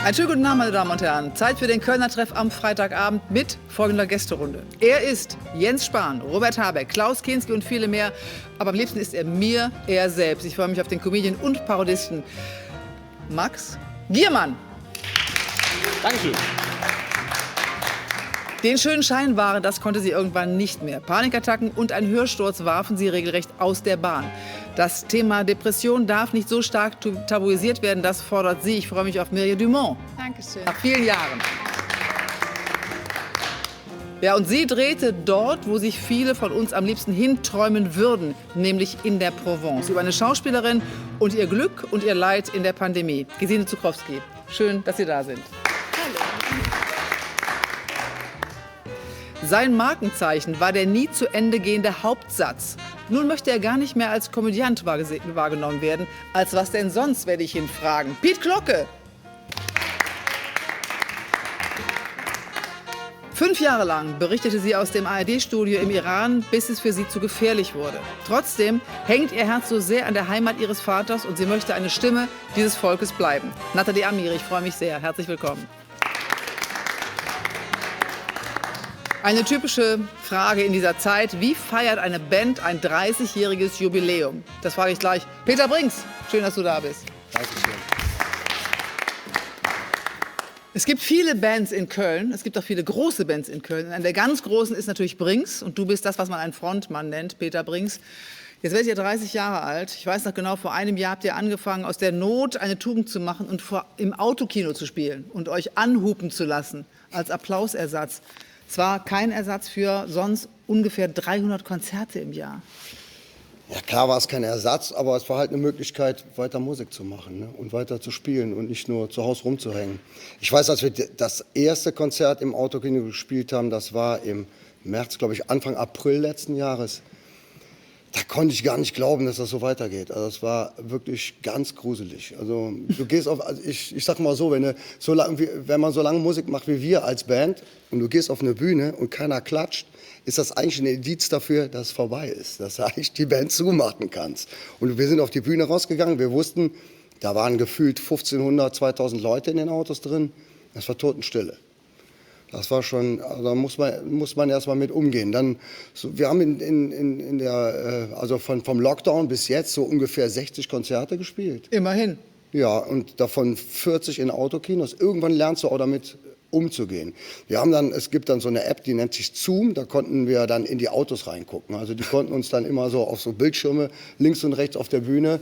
Einen schönen guten Abend, meine Damen und Herren. Zeit für den Kölner Treff am Freitagabend mit folgender Gästerunde. Er ist Jens Spahn, Robert Habeck, Klaus Kinski und viele mehr. Aber am liebsten ist er mir, er selbst. Ich freue mich auf den Comedian und Parodisten Max Giermann. Dankeschön. Den schönen Schein wahren, das konnte sie irgendwann nicht mehr. Panikattacken und ein Hörsturz warfen sie regelrecht aus der Bahn. Das Thema Depression darf nicht so stark tabuisiert werden, das fordert sie. Ich freue mich auf Mirja Dumont. Dankeschön. Nach vielen Jahren. Ja, und sie drehte dort, wo sich viele von uns am liebsten hinträumen würden, nämlich in der Provence. Über eine Schauspielerin und ihr Glück und ihr Leid in der Pandemie. Gesine Zuckowski, schön, dass Sie da sind. Sein Markenzeichen war der nie zu Ende gehende Hauptsatz. Nun möchte er gar nicht mehr als Komödiant wahrgenommen werden. Als was denn sonst, werde ich ihn fragen. Piet Glocke! 5 Jahre lang berichtete sie aus dem ARD-Studio im Iran, bis es für sie zu gefährlich wurde. Trotzdem hängt ihr Herz so sehr an der Heimat ihres Vaters und sie möchte eine Stimme dieses Volkes bleiben. Nathalie Amiri, ich freue mich sehr. Herzlich willkommen. Eine typische Frage in dieser Zeit: Wie feiert eine Band ein 30-jähriges Jubiläum? Das frage ich gleich. Peter Brinks, schön, dass du da bist. Dankeschön. Es gibt viele Bands in Köln, es gibt auch viele große Bands in Köln. Eine der ganz großen ist natürlich Brinks und du bist das, was man einen Frontmann nennt, Peter Brinks. Jetzt werdet ihr 30 Jahre alt. Ich weiß noch genau, vor einem Jahr habt ihr angefangen, aus der Not eine Tugend zu machen und im Autokino zu spielen und euch anhupen zu lassen als Applausersatz. Es war kein Ersatz für sonst ungefähr 300 Konzerte im Jahr. Ja, klar war es kein Ersatz, aber es war halt eine Möglichkeit, weiter Musik zu machen, ne? Und weiter zu spielen und nicht nur zu Hause rumzuhängen. Ich weiß, als wir das erste Konzert im Autokino gespielt haben, das war im März, glaube ich, Anfang April letzten Jahres. Da konnte ich gar nicht glauben, dass das so weitergeht. Also es war wirklich ganz gruselig. Also du gehst auf, also ich sag mal so, wenn man so lange Musik macht wie wir als Band und du gehst auf eine Bühne und keiner klatscht, ist das eigentlich ein Indiz dafür, dass es vorbei ist, dass du eigentlich die Band zumachen kannst. Und wir sind auf die Bühne rausgegangen, wir wussten, da waren gefühlt 1500, 2000 Leute in den Autos drin, das war Totenstille. Das war schon, also da muss man erst mal mit umgehen. Dann, wir haben also vom Lockdown bis jetzt so ungefähr 60 Konzerte gespielt. Immerhin. Ja, und davon 40 in Autokinos. Irgendwann lernst du auch damit umzugehen. Es gibt dann so eine App, die nennt sich Zoom, da konnten wir dann in die Autos reingucken. Also die konnten uns dann immer so auf so Bildschirme links und rechts auf der Bühne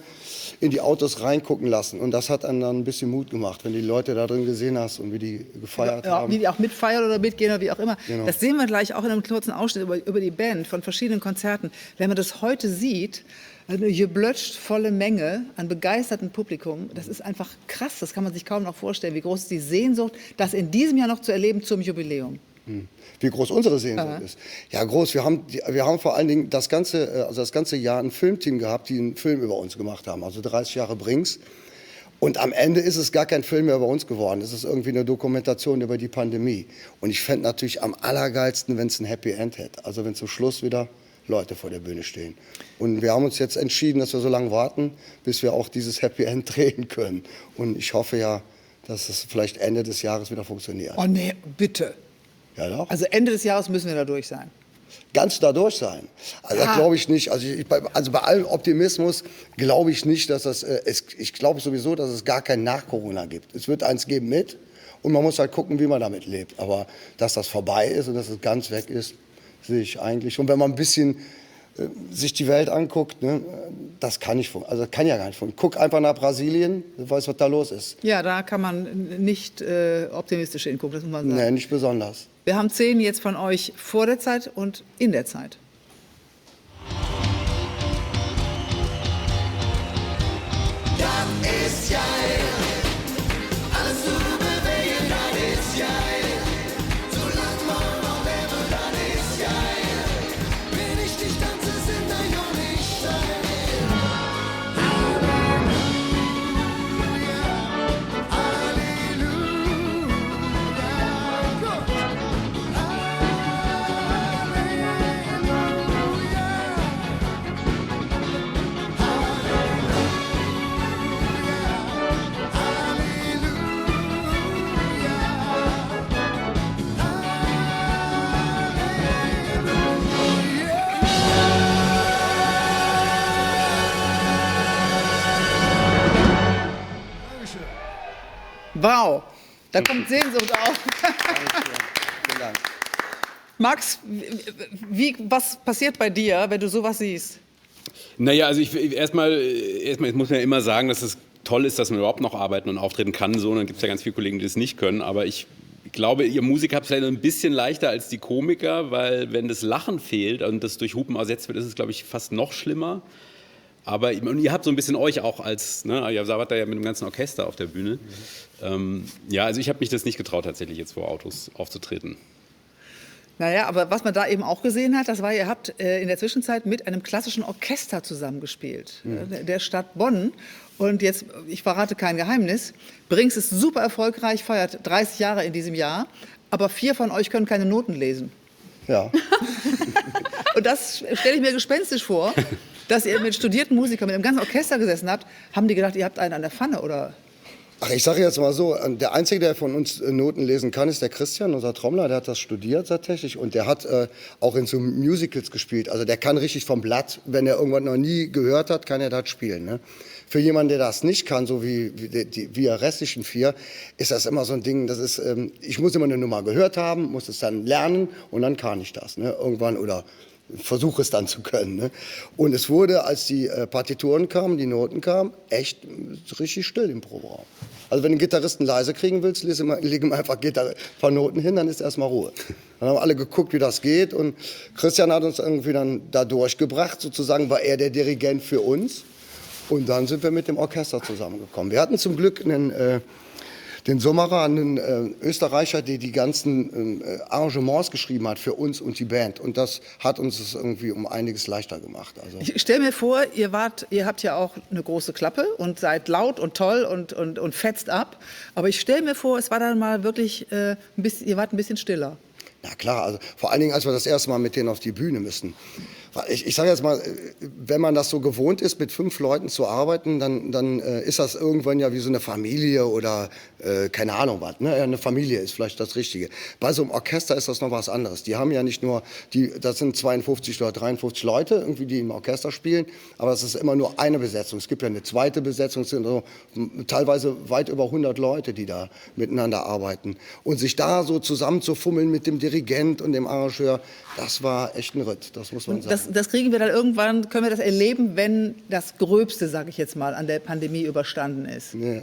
in die Autos reingucken lassen. Und das hat dann ein bisschen Mut gemacht, wenn die Leute da drin gesehen hast und wie die gefeiert haben. Wie die auch mitfeiern oder mitgehen oder wie auch immer. Genau. Das sehen wir gleich auch in einem kurzen Ausschnitt über die Band von verschiedenen Konzerten. Wenn man das heute sieht, eine geblötscht volle Menge an begeistertem Publikum, das ist einfach krass, das kann man sich kaum noch vorstellen. Wie groß ist die Sehnsucht, das in diesem Jahr noch zu erleben zum Jubiläum? Wie groß unsere Sehnsucht ist? Ja, groß. Wir haben vor allen Dingen das ganze Jahr ein Filmteam gehabt, die einen Film über uns gemacht haben, also 30 Jahre Brinks. Und am Ende ist es gar kein Film mehr über uns geworden. Es ist irgendwie eine Dokumentation über die Pandemie. Und ich fände natürlich am allergeilsten, wenn es ein Happy End hätte. Also wenn zum Schluss wieder Leute vor der Bühne stehen. Und wir haben uns jetzt entschieden, dass wir so lange warten, bis wir auch dieses Happy End drehen können. Und ich hoffe ja, dass es vielleicht Ende des Jahres wieder funktioniert. Oh nee, bitte. Ja, doch. Also Ende des Jahres müssen wir da durch sein. Ganz da durch sein. Also das glaube ich nicht. Also bei allem Optimismus glaube ich nicht, dass ich glaube sowieso, dass es gar kein Nach-Corona gibt. Es wird eins geben mit und man muss halt gucken, wie man damit lebt. Aber dass das vorbei ist und dass es ganz weg ist, sehe ich eigentlich. Und wenn man ein bisschen sich die Welt anguckt, ne, das kann ja gar nicht funktionieren. Guck einfach nach Brasilien, du weißt, was da los ist. Ja, da kann man nicht optimistisch hingucken, das muss man sagen. Nee, nicht besonders. Wir haben 10 jetzt von euch vor der Zeit und in der Zeit. Das ist geil. Alles zu bewegen, das ist geil. Solange man noch lebe, das ist geil. Wenn ich dich tanze, sind da ja nicht steil. Halleluja, Halleluja. Da kommt Sehnsucht auf. Vielen Dank. Max, was passiert bei dir, wenn du sowas siehst? Naja, also erstmal muss man ja immer sagen, dass es toll ist, dass man überhaupt noch arbeiten und auftreten kann. So, und dann gibt es ja ganz viele Kollegen, die das nicht können. Aber ich glaube, ihr Musiker habt es vielleicht ein bisschen leichter als die Komiker, weil wenn das Lachen fehlt und das durch Hupen ersetzt wird, ist es, glaube ich, fast noch schlimmer. Aber ihr habt so ein bisschen euch auch als, ne, ihr wart da ja mit dem ganzen Orchester auf der Bühne. Ja, also ich habe mich das nicht getraut, tatsächlich jetzt vor Autos aufzutreten. Naja, aber was man da eben auch gesehen hat, das war, ihr habt in der Zwischenzeit mit einem klassischen Orchester zusammengespielt, der Stadt Bonn. Und jetzt, ich verrate kein Geheimnis, Brings ist super erfolgreich, feiert 30 Jahre in diesem Jahr, aber 4 von euch können keine Noten lesen. Ja. Und das stelle ich mir gespenstisch vor, dass ihr mit studierten Musikern, mit einem ganzen Orchester gesessen habt. Haben die gedacht, ihr habt einen an der Pfanne, oder? Ach, ich sage jetzt mal so, der Einzige, der von uns Noten lesen kann, ist der Christian, unser Trommler. Der hat das studiert tatsächlich und der hat auch in so Musicals gespielt. Also der kann richtig vom Blatt, wenn er irgendwas noch nie gehört hat, kann er das spielen. Ne? Für jemanden, der das nicht kann, so wie wir restlichen 4, ist das immer so ein Ding, das ist, ich muss immer eine Nummer gehört haben, muss es dann lernen und dann kann ich das. Ne? Irgendwann oder versuche es dann zu können. Ne? Und es wurde, als die Partituren kamen, die Noten kamen, echt richtig still im Proberaum. Also wenn du einen Gitarristen leise kriegen willst, leg ihm einfach ein paar Noten hin, dann ist erstmal Ruhe. Dann haben alle geguckt, wie das geht und Christian hat uns irgendwie dann da durchgebracht, sozusagen war er der Dirigent für uns und dann sind wir mit dem Orchester zusammengekommen. Wir hatten zum Glück den Sommerer, einen Österreicher, der die ganzen Arrangements geschrieben hat für uns und die Band. Und das hat uns das irgendwie um einiges leichter gemacht. Also Ich stelle mir vor, ihr habt ja auch eine große Klappe und seid laut und toll und fetzt ab. Aber ich stelle mir vor, es war dann mal wirklich, ihr wart ein bisschen stiller. na klar, also vor allen Dingen, als wir das erste Mal mit denen auf die Bühne müssen. Ich sage jetzt mal, wenn man das so gewohnt ist, mit 5 Leuten zu arbeiten, dann ist das irgendwann ja wie so eine Familie oder keine Ahnung was. Ne? Eine Familie ist vielleicht das Richtige. Bei so einem Orchester ist das noch was anderes. Die haben ja nicht nur, das sind 52 oder 53 Leute, irgendwie, die im Orchester spielen, aber es ist immer nur eine Besetzung. Es gibt ja eine zweite Besetzung, es sind so teilweise weit über 100 Leute, die da miteinander arbeiten. Und sich da so zusammenzufummeln mit dem Dirigent und dem Arrangeur, das war echt ein Ritt, das muss man sagen. Das kriegen wir dann irgendwann, können wir das erleben, wenn das Gröbste, sage ich jetzt mal, an der Pandemie überstanden ist. Ja.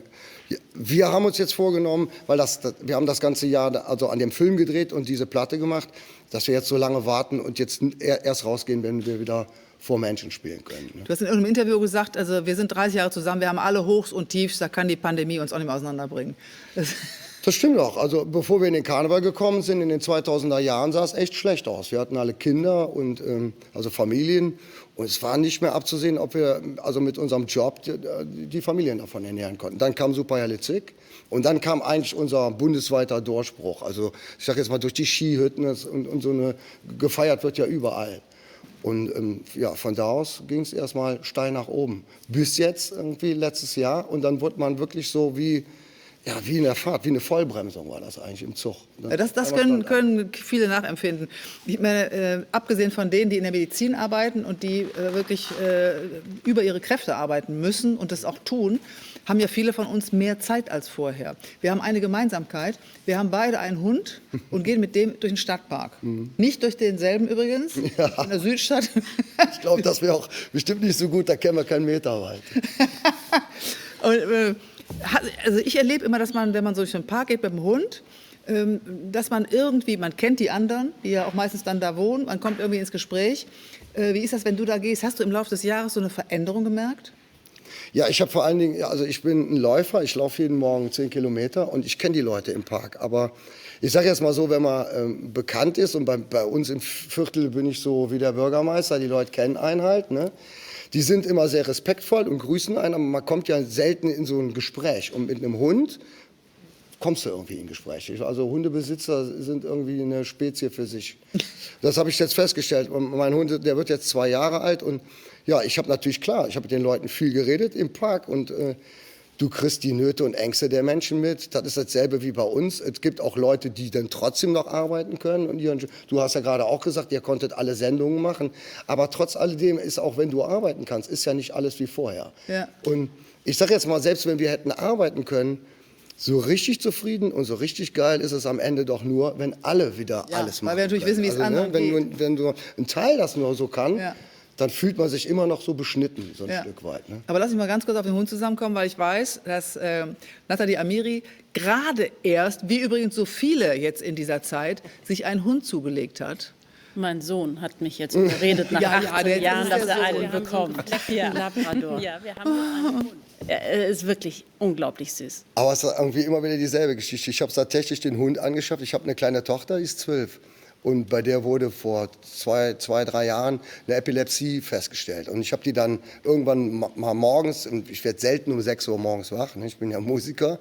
Wir haben uns jetzt vorgenommen, weil wir haben das ganze Jahr also an dem Film gedreht und diese Platte gemacht, dass wir jetzt so lange warten und jetzt erst rausgehen, wenn wir wieder vor Menschen spielen können. Ne? Du hast in irgendeinem Interview gesagt, also wir sind 30 Jahre zusammen, wir haben alle Hochs und Tiefs, da kann die Pandemie uns auch nicht mehr auseinanderbringen. Das stimmt auch. Also bevor wir in den Karneval gekommen sind, in den 2000er Jahren, sah es echt schlecht aus. Wir hatten alle Kinder und also Familien und es war nicht mehr abzusehen, ob wir also mit unserem Job die Familien davon ernähren konnten. Dann kam Superherrlitzig und dann kam eigentlich unser bundesweiter Durchbruch. Also ich sage jetzt mal durch die Skihütten und so eine gefeiert wird ja überall. Und ja, von da aus ging es erstmal steil nach oben. Bis jetzt irgendwie letztes Jahr und dann wurde man wirklich so wie in der Fahrt, wie eine Vollbremsung war das eigentlich im Zug. Ne? Das können viele nachempfinden. Ich meine, abgesehen von denen, die in der Medizin arbeiten und die wirklich über ihre Kräfte arbeiten müssen und das auch tun, haben ja viele von uns mehr Zeit als vorher. Wir haben eine Gemeinsamkeit. Wir haben beide einen Hund und gehen mit dem durch den Stadtpark. Nicht durch denselben übrigens, in der Südstadt. Ich glaube, das wäre auch bestimmt nicht so gut, da kämen wir keinen Meter weit. Und, also ich erlebe immer, dass man, wenn man so durch den Park geht mit dem Hund, dass man irgendwie, man kennt die anderen, die ja auch meistens dann da wohnen, man kommt irgendwie ins Gespräch. Wie ist das, wenn du da gehst? Hast du im Laufe des Jahres so eine Veränderung gemerkt? Ja, ich habe vor allen Dingen, also ich bin ein Läufer, ich laufe jeden Morgen 10 Kilometer und ich kenne die Leute im Park. Aber ich sage jetzt mal so, wenn man bekannt ist und bei uns im Viertel bin ich so wie der Bürgermeister, die Leute kennen einen halt, ne? Die sind immer sehr respektvoll und grüßen einen, aber man kommt ja selten in so ein Gespräch. Und mit einem Hund kommst du irgendwie in Gespräche. Also Hundebesitzer sind irgendwie eine Spezie für sich. Das habe ich jetzt festgestellt. Und mein Hund, der wird jetzt 2 Jahre alt und ja, ich habe natürlich klar, ich habe mit den Leuten viel geredet im Park und du kriegst die Nöte und Ängste der Menschen mit. Das ist dasselbe wie bei uns. Es gibt auch Leute, die dann trotzdem noch arbeiten können. Und du hast ja gerade auch gesagt, ihr konntet alle Sendungen machen. Aber trotz alledem ist, auch wenn du arbeiten kannst, ist ja nicht alles wie vorher. Ja. Und ich sage jetzt mal, selbst wenn wir hätten arbeiten können, So richtig zufrieden und so richtig geil ist es am Ende doch nur, wenn alle wieder alles machen. weil wir natürlich wissen, wie es anderen geht. Wenn du ein Teil das nur so kann, Ja. dann fühlt man sich immer noch so beschnitten, so ein Ja. Stück weit. Ne? Aber lass mich mal ganz kurz auf den Hund zusammenkommen, weil ich weiß, dass Nathalie Amiri gerade erst, wie übrigens so viele jetzt in dieser Zeit, sich einen Hund zugelegt hat. Mein Sohn hat mich jetzt überredet, nach Ja, 18 der- Jahren, das dass ist ja er so. einen bekommt. Ja. Labrador. Ja, wir haben jetzt einen Hund. Er ist wirklich unglaublich süß. Aber es ist irgendwie immer wieder dieselbe Geschichte. Ich habe tatsächlich den Hund angeschafft. Ich habe eine kleine Tochter, die ist 12. Und bei der wurde vor 2, 3 Jahren eine Epilepsie festgestellt. Und ich habe die dann irgendwann mal morgens, und ich werde selten um 6 Uhr morgens wach, ne? Ich bin ja Musiker,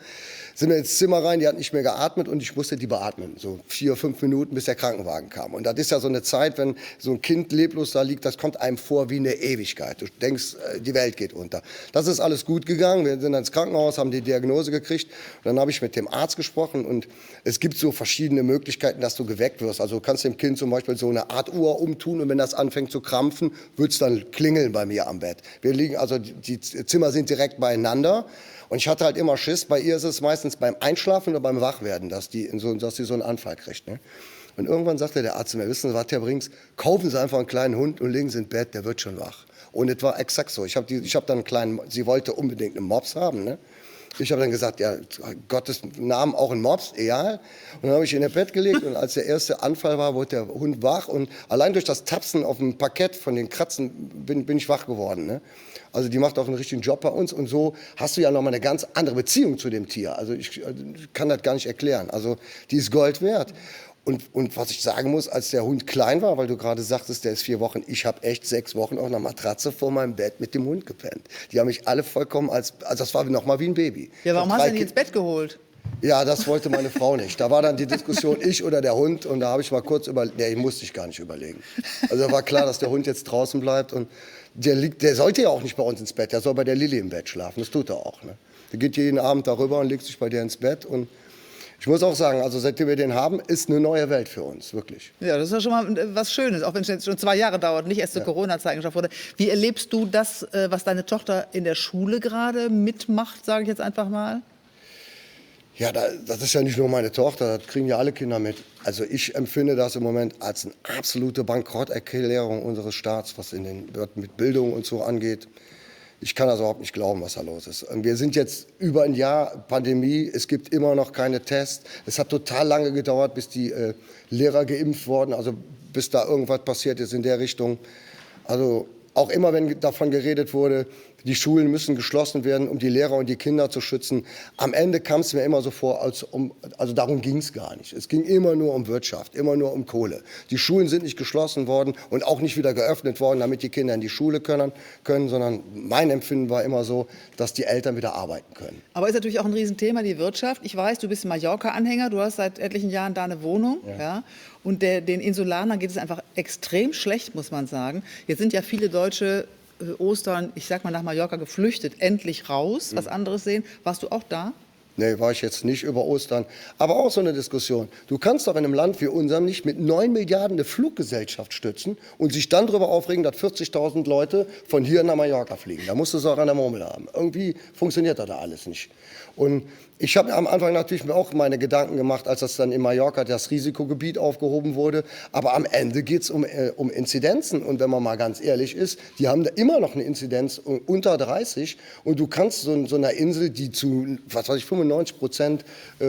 sind wir ins Zimmer rein, die hat nicht mehr geatmet und ich musste die beatmen. So 4, 5 Minuten, bis der Krankenwagen kam. Und das ist ja so eine Zeit, wenn so ein Kind leblos da liegt, das kommt einem vor wie eine Ewigkeit. Du denkst, die Welt geht unter. Das ist alles gut gegangen. Wir sind ins Krankenhaus, haben die Diagnose gekriegt. Und dann habe ich mit dem Arzt gesprochen und es gibt so verschiedene Möglichkeiten, dass du geweckt wirst. Also du kannst dem Kind zum Beispiel so eine Art Uhr umtun und wenn das anfängt zu krampfen, wird es dann klingeln bei mir am Bett. Wir liegen, also die Zimmer sind direkt beieinander. Und ich hatte halt immer Schiss. Bei ihr ist es meistens beim Einschlafen oder beim Wachwerden, dass sie so einen Anfall kriegt. Ne? Und irgendwann sagte der Arzt mir, wissen Sie was, Herr Brinks, kaufen Sie einfach einen kleinen Hund und legen Sie ins Bett, der wird schon wach. Und es war exakt so. Ich hab dann einen kleinen, sie wollte unbedingt einen Mops haben. Ne? Ich habe dann gesagt, ja, Gottes Namen auch ein Mops, egal. Und dann habe ich ihn in Bett gelegt und als der erste Anfall war, wurde der Hund wach. Und allein durch das Tapsen auf dem Parkett von den Kratzen bin ich wach geworden. Ne? Also die macht auch einen richtigen Job bei uns. Und so hast du ja nochmal eine ganz andere Beziehung zu dem Tier. Also ich kann das gar nicht erklären. Also die ist Gold wert. Und was ich sagen muss, als der Hund klein war, weil du gerade sagtest, der ist 4 Wochen, ich habe echt 6 Wochen auf einer Matratze vor meinem Bett mit dem Hund gepennt. Die haben mich alle vollkommen also das war noch mal wie ein Baby. Ja, warum Ich hab hast du 3 ihn nicht ins Bett geholt? Ja, das wollte meine Frau nicht. Da war dann die Diskussion, ich oder der Hund. Und da habe ich mal kurz ich musste ich gar nicht überlegen. Also war klar, dass der Hund jetzt draußen bleibt. Und der sollte ja auch nicht bei uns ins Bett. Der soll bei der Lilly im Bett schlafen. Das tut er auch. Ne? Der geht jeden Abend darüber und legt sich bei der ins Bett. Und ich muss auch sagen, also seitdem wir den haben, ist eine neue Welt für uns, wirklich. Ja, das ist ja schon mal was Schönes, auch wenn es jetzt schon 2 Jahre dauert, nicht erst zur Corona-Zeit geschafft wurde. Wie erlebst du das, was deine Tochter in der Schule gerade mitmacht, sage ich jetzt einfach mal? Ja, das ist ja nicht nur meine Tochter, das kriegen ja alle Kinder mit. Also ich empfinde das im Moment als eine absolute Bankrotterklärung unseres Staats, was mit Bildung und so angeht. Ich kann das überhaupt nicht glauben, was da los ist. Wir sind jetzt über ein Jahr Pandemie, es gibt immer noch keine Tests. Es hat total lange gedauert, bis die Lehrer geimpft wurden, also bis da irgendwas passiert ist in der Richtung. Also auch immer, wenn davon geredet wurde, die Schulen müssen geschlossen werden, um die Lehrer und die Kinder zu schützen. Am Ende kam es mir immer so vor, also darum ging es gar nicht. Es ging immer nur um Wirtschaft, immer nur um Kohle. Die Schulen sind nicht geschlossen worden und auch nicht wieder geöffnet worden, damit die Kinder in die Schule können, sondern mein Empfinden war immer so, dass die Eltern wieder arbeiten können. Aber ist natürlich auch ein Riesenthema, die Wirtschaft. Ich weiß, du bist ein Mallorca-Anhänger, du hast seit etlichen Jahren da eine Wohnung. Ja. Und den Insulanern geht es einfach extrem schlecht, muss man sagen. Jetzt sind ja viele Deutsche Ostern, ich sag mal, nach Mallorca geflüchtet, endlich raus, was anderes sehen. Warst du auch da? Nee, war ich jetzt nicht über Ostern. Aber auch so eine Diskussion. Du kannst doch in einem Land wie unserem nicht mit 9 Milliarden eine Fluggesellschaft stützen und sich dann darüber aufregen, dass 40.000 Leute von hier nach Mallorca fliegen. Da musst du es auch an der Murmel haben. Irgendwie funktioniert das da alles nicht. Und ich habe am Anfang natürlich mir auch meine Gedanken gemacht, als das dann in Mallorca das Risikogebiet aufgehoben wurde. Aber am Ende geht es um Inzidenzen. Und wenn man mal ganz ehrlich ist, die haben da immer noch eine Inzidenz unter 30. Und du kannst so einer Insel, die zu 95%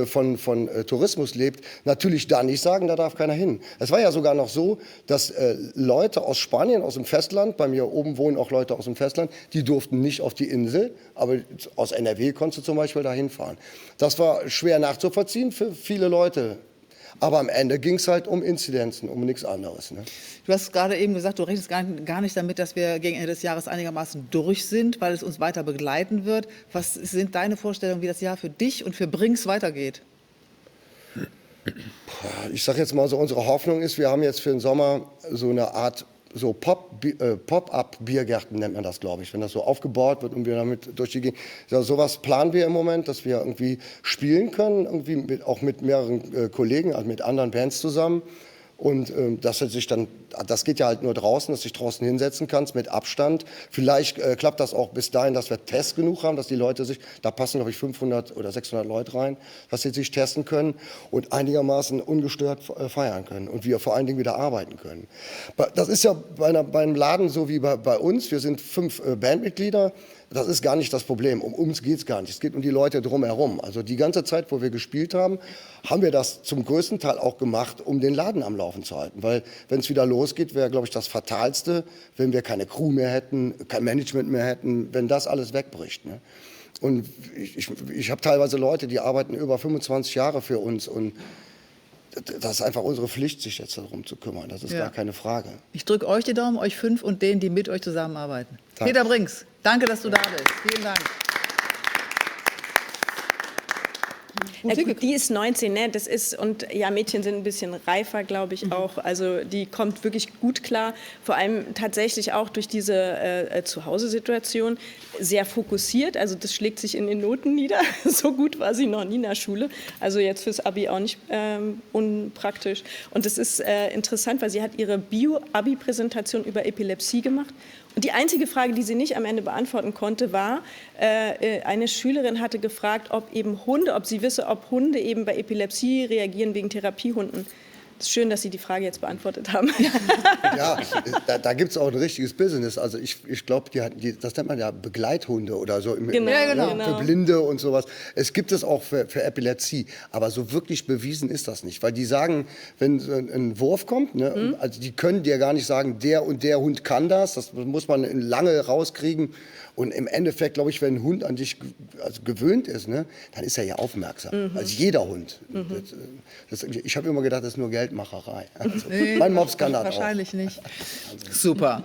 von Tourismus lebt, natürlich da nicht sagen, da darf keiner hin. Es war ja sogar noch so, dass Leute aus Spanien, aus dem Festland, bei mir oben wohnen auch Leute aus dem Festland, die durften nicht auf die Insel, aber aus NRW konntest du zum Beispiel da hinfahren. Das war schwer nachzuvollziehen für viele Leute. Aber am Ende ging es halt um Inzidenzen, um nichts anderes. Ne? Du hast gerade eben gesagt, du rechnest gar nicht damit, dass wir gegen Ende des Jahres einigermaßen durch sind, weil es uns weiter begleiten wird. Was sind deine Vorstellungen, wie das Jahr für dich und für Brinks weitergeht? Ich sage jetzt mal so, unsere Hoffnung ist, wir haben jetzt für den Sommer so eine Art so Pop-up-Biergärten nennt man das, glaube ich, wenn das so aufgebaut wird und wir damit durch die Gegend. Ja, sowas planen wir im Moment, dass wir irgendwie spielen können, irgendwie auch mit mehreren Kollegen, also mit anderen Bands zusammen. Und das geht ja halt nur draußen, dass du dich draußen hinsetzen kannst mit Abstand. Vielleicht klappt das auch bis dahin, dass wir Tests genug haben, dass die Leute sich, da passen glaube ich 500 oder 600 Leute rein, dass sie sich testen können und einigermaßen ungestört feiern können und wir vor allen Dingen wieder arbeiten können. Das ist ja bei einem Laden so wie bei uns. Wir sind 5 Bandmitglieder. Das ist gar nicht das Problem. Um uns geht es gar nicht. Es geht um die Leute drumherum. Also die ganze Zeit, wo wir gespielt haben, haben wir das zum größten Teil auch gemacht, um den Laden am Laufen zu halten. Weil wenn es wieder losgeht, wäre, glaube ich, das Fatalste, wenn wir keine Crew mehr hätten, kein Management mehr hätten, wenn das alles wegbricht. Ne? Und ich habe teilweise Leute, die arbeiten über 25 Jahre für uns und das ist einfach unsere Pflicht, sich jetzt darum zu kümmern. Das ist gar keine Frage. Ich drücke euch die Daumen, euch 5 und denen, die mit euch zusammenarbeiten. Danke. Peter Brinks, danke, dass du da bist. Vielen Dank. Ja, gut, die ist 19, ne? Das ist, und ja, Mädchen sind ein bisschen reifer, glaube ich auch. Also die kommt wirklich gut klar, vor allem tatsächlich auch durch diese Zuhause-Situation sehr fokussiert. Also das schlägt sich in den Noten nieder. So gut war sie noch nie in der Schule. Also jetzt fürs Abi auch nicht unpraktisch. Und das ist interessant, weil sie hat ihre Bio-Abi-Präsentation über Epilepsie gemacht. Und die einzige Frage, die sie nicht am Ende beantworten konnte, war, eine Schülerin hatte gefragt, ob sie wisse, ob Hunde eben bei Epilepsie reagieren wegen Therapiehunden. Es ist schön, dass Sie die Frage jetzt beantwortet haben. Ja, da gibt es auch ein richtiges Business. Also ich glaube, das nennt man ja Begleithunde oder so. Genau. Für Blinde und sowas. Es gibt es auch für Epilepsie. Aber so wirklich bewiesen ist das nicht. Weil die sagen, wenn ein Wurf kommt, ne, also die können dir gar nicht sagen, der und der Hund kann das. Das muss man lange rauskriegen. Und im Endeffekt, glaube ich, wenn ein Hund an dich gewöhnt ist, ne, dann ist er ja aufmerksam. Also jeder Hund. Ich habe immer gedacht, das ist nur Geldmacherei. Also, mein Mops kann das wahrscheinlich nicht. Super.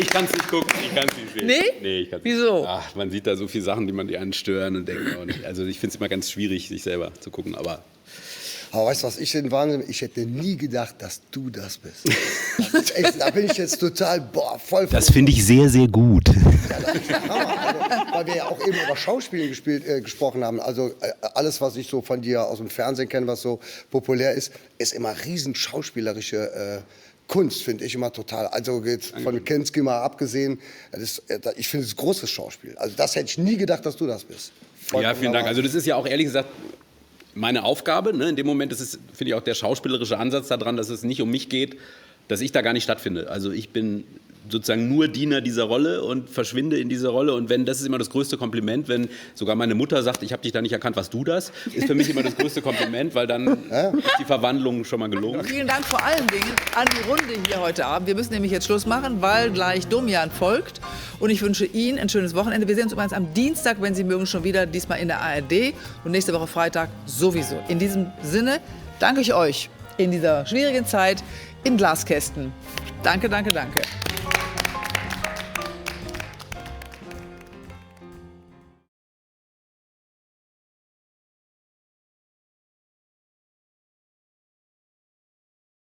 Ich kann es nicht gucken, ich kann es nicht sehen. Nee? Ich kann's Wieso? nicht. Ach, man sieht da so viele Sachen, die man die anstören und denkt, oh, nicht. Also ich finde es immer ganz schwierig, sich selber zu gucken, aber weißt du, was ich den Wahnsinn, ich hätte nie gedacht, dass du das bist. Das ist echt, da bin ich jetzt total, voll. Das finde ich sehr, sehr gut. Ja, das ist der Hammer. Also, weil wir ja auch eben über Schauspiel gesprochen haben. Also alles, was ich so von dir aus dem Fernsehen kenne, was so populär ist immer riesen schauspielerische Kunst, finde ich immer total. Also jetzt von Kinski mal abgesehen, ich finde es großes Schauspiel. Also das hätte ich nie gedacht, dass du das bist. ja, vielen Dank. Also das ist ja auch ehrlich gesagt meine Aufgabe. Ne? In dem Moment ist es, finde ich, auch der schauspielerische Ansatz daran, dass es nicht um mich geht, dass ich da gar nicht stattfinde. Also ich bin sozusagen nur Diener dieser Rolle und verschwinde in dieser Rolle. Und das ist immer das größte Kompliment, wenn sogar meine Mutter sagt, ich habe dich da nicht erkannt, was du das, ist für mich immer das größte Kompliment, weil dann ist die Verwandlung schon mal gelungen. Vielen Dank vor allen Dingen an die Runde hier heute Abend. Wir müssen nämlich jetzt Schluss machen, weil gleich Domian folgt. Und ich wünsche Ihnen ein schönes Wochenende. Wir sehen uns übrigens am Dienstag, wenn Sie mögen, schon wieder, diesmal in der ARD. Und nächste Woche Freitag sowieso. In diesem Sinne danke ich euch in dieser schwierigen Zeit in Glaskästen. Danke, danke, danke.